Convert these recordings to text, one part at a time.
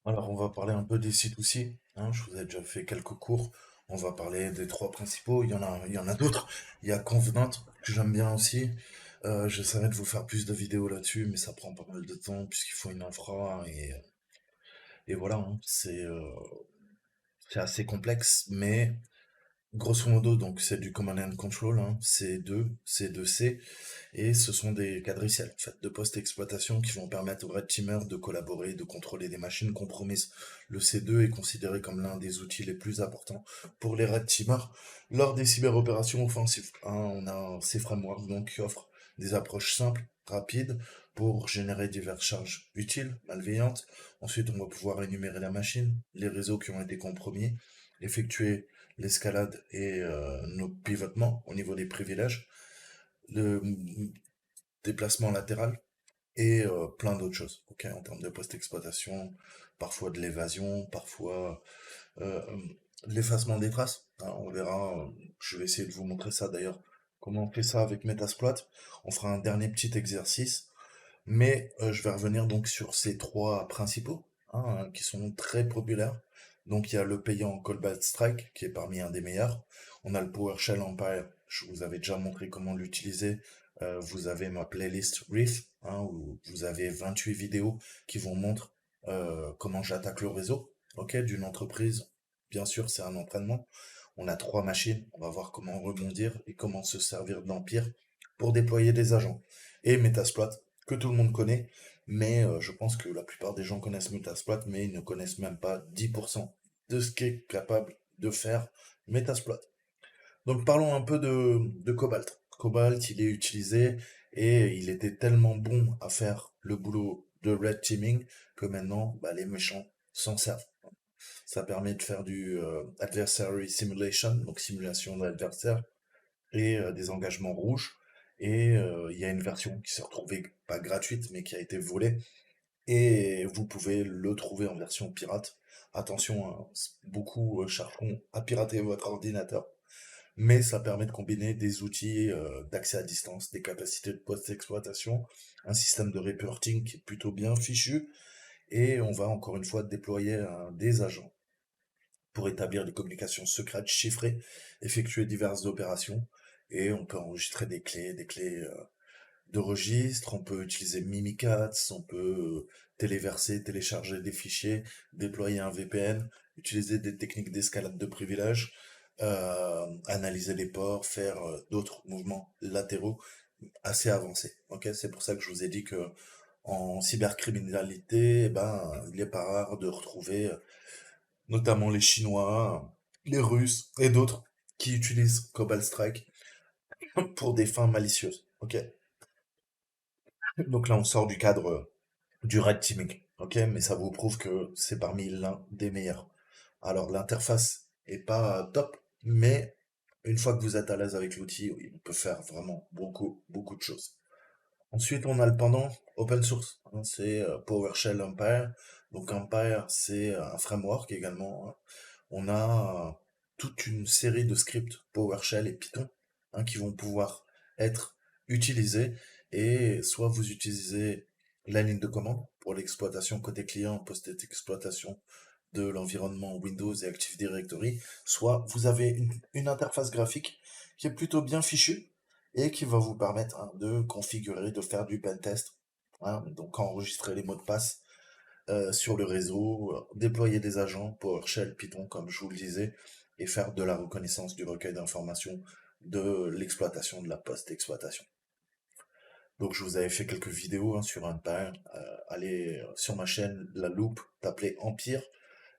Alors, on va parler un peu des C2C, hein, je vous ai déjà fait quelques cours. On va parler des trois principaux. Il y en a d'autres. Il y a Convenant, que j'aime bien aussi. J'essaierai de vous faire plus de vidéos là-dessus, mais ça prend pas mal de temps puisqu'il faut une infra et voilà, hein, c'est assez complexe, mais grosso modo, donc c'est du Command and Control, hein, C2, C2C, et ce sont des quadriciels, en fait, de post-exploitation qui vont permettre aux red teamers de collaborer, de contrôler des machines compromises. Le C2 est considéré comme l'un des outils les plus importants pour les red teamers lors des cyberopérations offensives, hein. On a ces frameworks donc qui offrent des approches simples, rapides, pour générer diverses charges utiles, malveillantes. Ensuite, on va pouvoir énumérer la machine, les réseaux qui ont été compromis, effectuer l'escalade et nos pivotements au niveau des privilèges, le déplacement latéral et plein d'autres choses. Ok, en termes de post-exploitation, parfois de l'évasion, parfois euh, de l'effacement des traces, hein, on verra. Je vais essayer de vous montrer ça d'ailleurs. Comment on fait ça avec Metasploit. On fera un dernier petit exercice, mais je vais revenir donc sur ces trois principaux, hein, qui sont très populaires. Donc il y a le payant Cobalt Strike, qui est parmi un des meilleurs. On a le PowerShell Empire, je vous avais déjà montré comment l'utiliser. Vous avez ma playlist Reef, hein, où vous avez 28 vidéos qui vous montrent comment j'attaque le réseau, ok, d'une entreprise. Bien sûr, c'est un entraînement. On a trois machines, on va voir comment rebondir et comment se servir de l'Empire pour déployer des agents. Et Metasploit, que tout le monde connaît, mais je pense que la plupart des gens connaissent Metasploit, mais ils ne connaissent même pas 10% de ce qu'est capable de faire Metasploit. Donc parlons un peu de Cobalt. Cobalt, il est utilisé et il était tellement bon à faire le boulot de red teaming que maintenant, bah, les méchants s'en servent. Ça permet de faire du adversary simulation, donc simulation d'adversaire, et des engagements rouges. Et il y a une version qui s'est retrouvée pas gratuite, mais qui a été volée. Et vous pouvez le trouver en version pirate. Attention, hein, beaucoup chercheront à pirater votre ordinateur, mais ça permet de combiner des outils d'accès à distance, des capacités de post-exploitation, un système de reporting qui est plutôt bien fichu, et on va encore une fois déployer des agents pour établir des communications secrètes chiffrées, effectuer diverses opérations, et on peut enregistrer des clés de registre, on peut utiliser Mimikatz, on peut téléverser, télécharger des fichiers, déployer un VPN, utiliser des techniques d'escalade de privilèges, analyser les ports, faire d'autres mouvements latéraux assez avancés. Ok, c'est pour ça que je vous ai dit que en cybercriminalité, eh ben, il n'est pas rare de retrouver notamment les Chinois, les Russes et d'autres qui utilisent Cobalt Strike pour des fins malicieuses. Ok, donc là on sort du cadre du red teaming, ok, mais ça vous prouve que c'est parmi l'un des meilleurs. Alors l'interface est pas top, mais une fois que vous êtes à l'aise avec l'outil, oui, on peut faire vraiment beaucoup de choses. Ensuite, on a le pendant open source, hein, c'est PowerShell Empire. Donc Empire, c'est un framework également, hein. On a toute une série de scripts PowerShell et Python, hein, qui vont pouvoir être utilisés, et soit vous utilisez la ligne de commande pour l'exploitation côté client, post-exploitation de l'environnement Windows et Active Directory, soit vous avez une interface graphique qui est plutôt bien fichue et qui va vous permettre, hein, de configurer, de faire du pentest, hein, donc enregistrer les mots de passe sur le réseau, déployer des agents PowerShell, Python, comme je vous le disais, et faire de la reconnaissance du recueil d'informations de l'exploitation, de la post-exploitation. Donc je vous avais fait quelques vidéos, hein, sur Empire. Allez sur ma chaîne La Loupe, tapez Empire,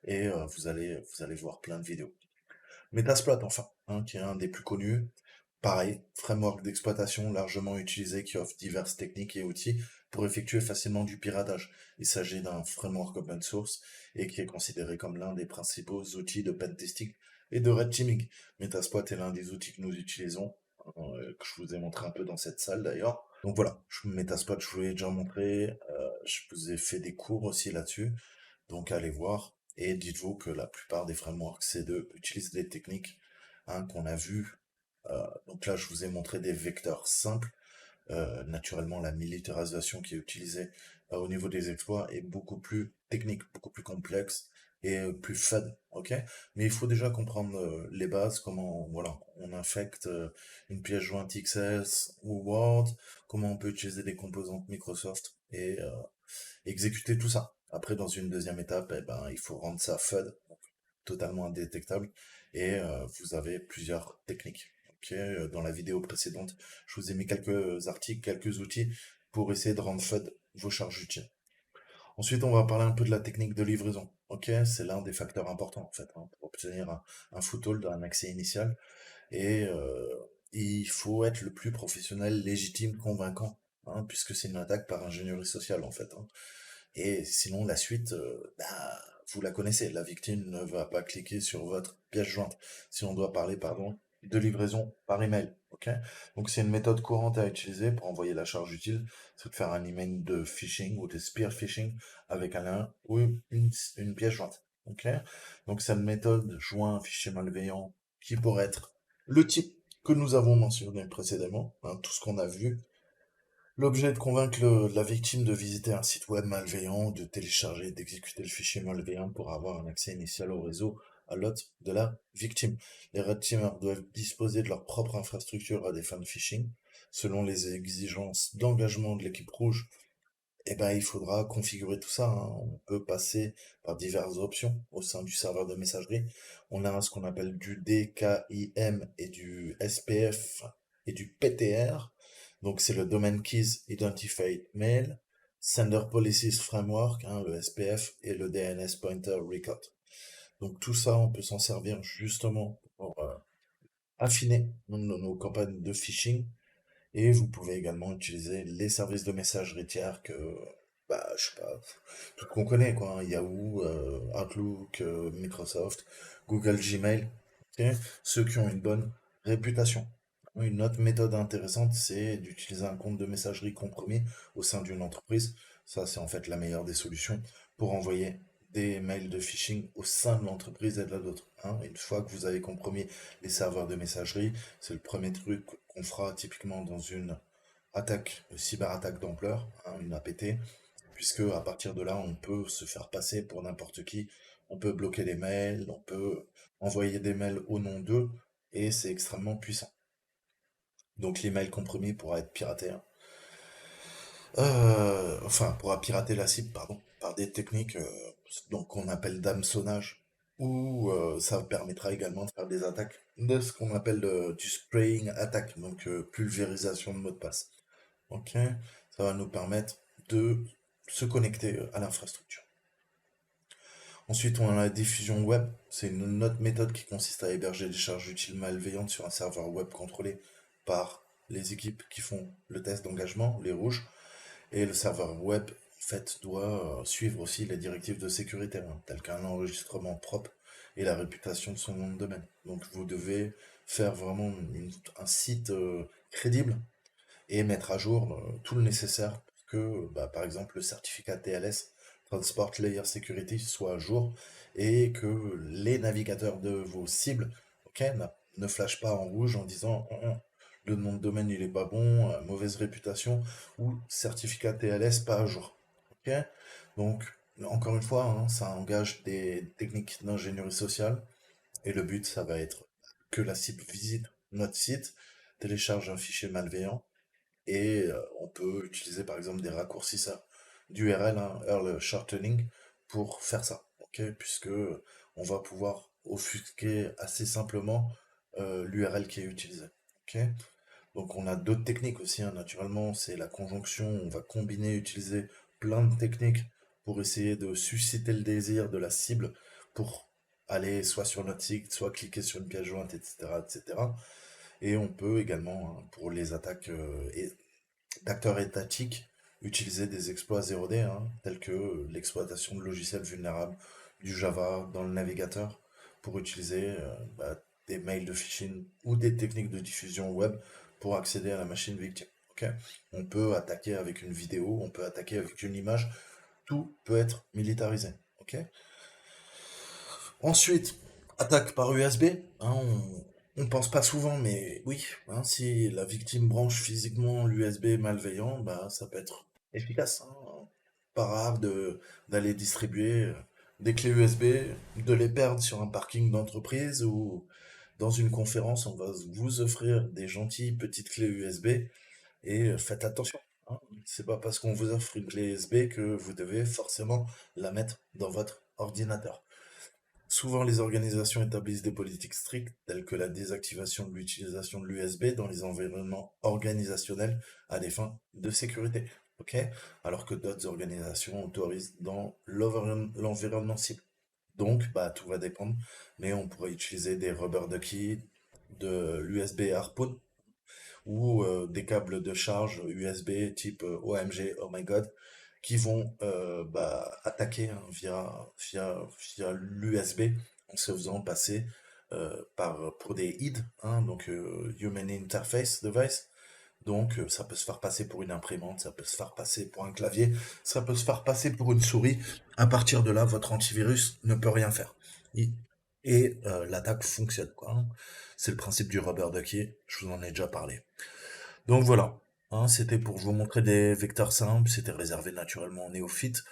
et vous allez voir plein de vidéos. Metasploit enfin, hein, qui est un des plus connus. Pareil, framework d'exploitation largement utilisé qui offre diverses techniques et outils pour effectuer facilement du piratage. Il s'agit d'un framework open source et qui est considéré comme l'un des principaux outils de pentesting et de red teaming. Metasploit est l'un des outils que nous utilisons, que je vous ai montré un peu dans cette salle d'ailleurs. Donc voilà, Metasploit, je vous l'ai déjà montré, je vous ai fait des cours aussi là-dessus, donc allez voir. Et dites-vous que la plupart des frameworks C2 utilisent des techniques, hein, qu'on a vues. Donc là, je vous ai montré des vecteurs simples. Naturellement, la militarisation qui est utilisée au niveau des exploits est beaucoup plus technique, beaucoup plus complexe et plus fun, ok? Mais il faut déjà comprendre les bases, comment voilà, on infecte une pièce jointe XS ou Word, comment on peut utiliser des composantes Microsoft et exécuter tout ça. Après, dans une deuxième étape, eh ben, il faut rendre ça FUD, donc totalement indétectable, et vous avez plusieurs techniques. Ok, dans la vidéo précédente, je vous ai mis quelques articles, quelques outils pour essayer de rendre FUD vos charges utiles. Ensuite, on va parler un peu de la technique de livraison. Ok, c'est l'un des facteurs importants en fait, hein, pour obtenir un foothold, un accès initial, et il faut être le plus professionnel, légitime, convaincant, hein, puisque c'est une attaque par ingénierie sociale en fait, hein. Et sinon, la suite, bah, vous la connaissez. La victime ne va pas cliquer sur votre pièce jointe. Si on doit parler, pardon, de livraison par email. Ok? Donc, c'est une méthode courante à utiliser pour envoyer la charge utile. C'est de faire un email de phishing ou de spear phishing avec un lien ou une pièce jointe. Ok? Donc, cette méthode joint un fichier malveillant qui pourrait être le type que nous avons mentionné précédemment, hein, tout ce qu'on a vu. L'objet est de convaincre la victime de visiter un site web malveillant, de télécharger et d'exécuter le fichier malveillant pour avoir un accès initial au réseau à l'hôte de la victime. Les red teamers doivent disposer de leur propre infrastructure à des fins de phishing. Selon les exigences d'engagement de l'équipe rouge, eh ben, il faudra configurer tout ça, hein. On peut passer par diverses options au sein du serveur de messagerie. On a ce qu'on appelle du DKIM et du SPF et du PTR. Donc, c'est le Domain Keys Identified Mail, Sender Policies Framework, hein, le SPF, et le DNS Pointer Record. Donc, tout ça, on peut s'en servir justement pour affiner nos campagnes de phishing, et vous pouvez également utiliser les services de messagerie tiers que, bah, je sais pas, tout qu'on connaît, quoi, hein, Yahoo, Outlook, Microsoft, Google Gmail, ok, ceux qui ont une bonne réputation. Une autre méthode intéressante, c'est d'utiliser un compte de messagerie compromis au sein d'une entreprise. Ça, c'est en fait la meilleure des solutions pour envoyer des mails de phishing au sein de l'entreprise et de la d'autres, hein. Une fois que vous avez compromis les serveurs de messagerie, c'est le premier truc qu'on fera typiquement dans une attaque, cyberattaque d'ampleur, hein, une APT, puisque à partir de là, on peut se faire passer pour n'importe qui, on peut bloquer les mails, on peut envoyer des mails au nom d'eux, et c'est extrêmement puissant. Donc l'email compromis pourra être piraté, hein. Enfin, pourra pirater la cible, pardon, par des techniques donc qu'on appelle d'hameçonnage, ou ça permettra également de faire des attaques de ce qu'on appelle du spraying attack, donc pulvérisation de mots de passe. Ok, ça va nous permettre de se connecter à l'infrastructure. Ensuite, on a la diffusion web. C'est une autre méthode qui consiste à héberger des charges utiles malveillantes sur un serveur web contrôlé par les équipes qui font le test d'engagement, les rouges. Et le serveur web, en fait, doit suivre aussi les directives de sécurité, hein, telles qu'un enregistrement propre et la réputation de son nom de domaine. Donc, vous devez faire vraiment un site crédible et mettre à jour tout le nécessaire pour que, bah, par exemple, le certificat TLS, Transport Layer Security, soit à jour et que les navigateurs de vos cibles, ok, ne flashent pas en rouge en disant le nom de domaine il est pas bon, mauvaise réputation ou certificat TLS pas à jour. Ok, donc encore une fois, hein, ça engage des techniques d'ingénierie sociale et le but ça va être que la cible visite notre site, télécharge un fichier malveillant et on peut utiliser par exemple des raccourcisseurs d'URL, hein, URL shortening, pour faire ça, ok? Puisque on va pouvoir offusquer assez simplement l'URL qui est utilisée, ok? Donc on a d'autres techniques aussi, hein, naturellement, c'est la conjonction, on va combiner, utiliser plein de techniques pour essayer de susciter le désir de la cible pour aller soit sur notre site, soit cliquer sur une pièce jointe, etc., etc. Et on peut également, hein, pour les attaques d'acteurs étatiques, utiliser des exploits 0D, hein, tels que l'exploitation de logiciels vulnérables, du Java dans le navigateur, pour utiliser bah, des mails de phishing ou des techniques de diffusion web pour accéder à la machine victime. Ok, on peut attaquer avec une vidéo, on peut attaquer avec une image, tout peut être militarisé. Ok, ensuite, attaque par USB, hein, on pense pas souvent, mais oui, hein, si la victime branche physiquement l'USB malveillant, bah, ça peut être efficace, hein. pas rare d'aller distribuer des clés USB, de les perdre sur un parking d'entreprise ou dans une conférence, on va vous offrir des gentilles petites clés USB et faites attention, hein. C'est pas parce qu'on vous offre une clé USB que vous devez forcément la mettre dans votre ordinateur. Souvent, les organisations établissent des politiques strictes, telles que la désactivation de l'utilisation de l'USB dans les environnements organisationnels à des fins de sécurité. Ok? Alors que d'autres organisations autorisent dans l'environnement cible. Donc, bah, tout va dépendre, mais on pourrait utiliser des rubber ducky, de l'USB Harpoon ou des câbles de charge USB type OMG, oh my god, qui vont bah, attaquer hein, via l'USB en se faisant passer pour des ID, hein, donc Human Interface Device. Donc ça peut se faire passer pour une imprimante, ça peut se faire passer pour un clavier, ça peut se faire passer pour une souris. À partir de là, votre antivirus ne peut rien faire. Et, et l'attaque fonctionne, quoi, hein. C'est le principe du rubber ducky, je vous en ai déjà parlé. Donc voilà, hein, c'était pour vous montrer des vecteurs simples, c'était réservé naturellement aux néophytes,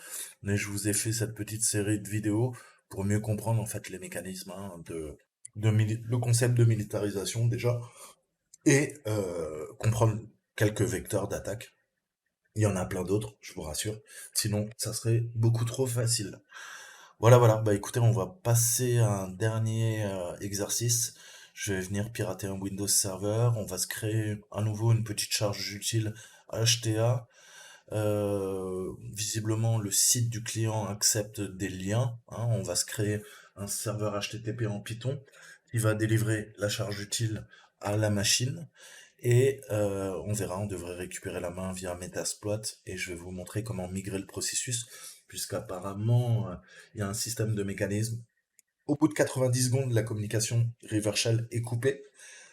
mais je vous ai fait cette petite série de vidéos pour mieux comprendre en fait les mécanismes hein, le concept de militarisation déjà, et comprendre quelques vecteurs d'attaque. Il y en a plein d'autres, je vous rassure, sinon ça serait beaucoup trop facile. Voilà, voilà. Bah écoutez, on va passer à un dernier exercice. Je vais venir pirater un Windows Server. On va se créer à nouveau une petite charge utile HTA. Visiblement, le site du client accepte des liens, hein. On va se créer un serveur HTTP en Python qui va délivrer la charge utile à la machine. Et on verra, on devrait récupérer la main via Metasploit et je vais vous montrer comment migrer le processus, puisqu'apparemment il y a un système de mécanisme. Au bout de 90 secondes, la communication reverse shell est coupée.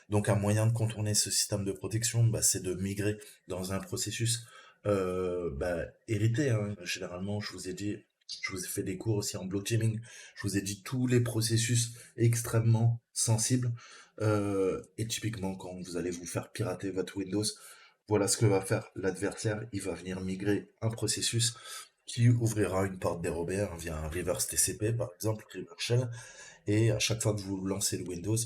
Donc un moyen de contourner ce système de protection, bah, c'est de migrer dans un processus bah, hérité, hein. Généralement, je vous ai dit, je vous ai fait des cours aussi en block jamming, je vous ai dit tous les processus extrêmement sensibles. Et typiquement, quand vous allez vous faire pirater votre Windows, voilà ce que va faire l'adversaire. Il va venir migrer un processus qui ouvrira une porte dérobée hein, via un reverse TCP, par exemple, reverse shell. Et à chaque fois que vous lancez le Windows,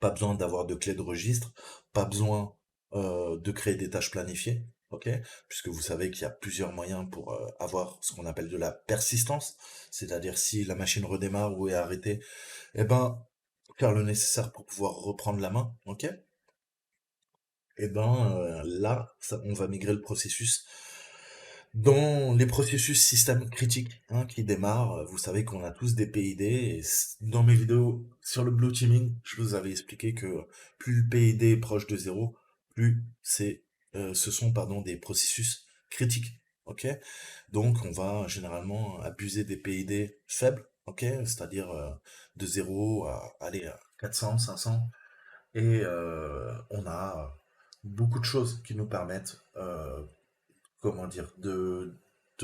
pas besoin d'avoir de clé de registre, pas besoin de créer des tâches planifiées, ok? Puisque vous savez qu'il y a plusieurs moyens pour avoir ce qu'on appelle de la persistance, c'est-à-dire si la machine redémarre ou est arrêtée, eh ben faire le nécessaire pour pouvoir reprendre la main, ok? Eh ben là, on va migrer le processus dans les processus système critiques hein, qui démarrent. Vous savez qu'on a tous des PID et dans mes vidéos sur le blue teaming, je vous avais expliqué que plus le PID est proche de zéro, plus ce sont pardon des processus critiques. Ok, donc on va généralement abuser des PID faibles, ok, c'est-à-dire de zéro à aller à 400, 500, et on a beaucoup de choses qui nous permettent comment dire, de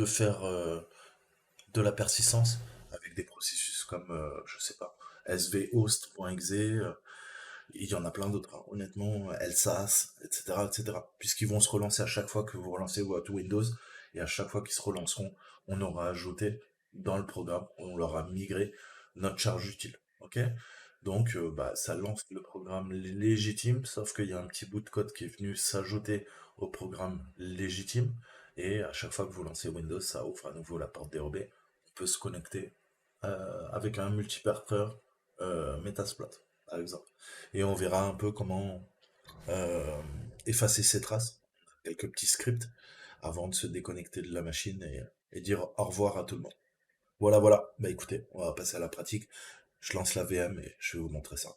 faire de la persistance avec des processus comme, je sais pas, svhost.exe, il y en a plein d'autres, hein, honnêtement, LSAS, etc., etc., puisqu'ils vont se relancer à chaque fois que vous relancez votre Windows, et à chaque fois qu'ils se relanceront, on aura ajouté dans le programme, on leur a migré notre charge utile, ok? Donc, bah, ça lance le programme légitime, sauf qu'il y a un petit bout de code qui est venu s'ajouter au programme légitime, et à chaque fois que vous lancez Windows, ça ouvre à nouveau la porte dérobée. On peut se connecter avec un multiparteur Metasploit, par exemple. Et on verra un peu comment euh, effacer ces traces, quelques petits scripts, avant de se déconnecter de la machine et dire au revoir à tout le monde. Voilà, voilà. Bah écoutez, on va passer à la pratique. Je lance la VM et je vais vous montrer ça.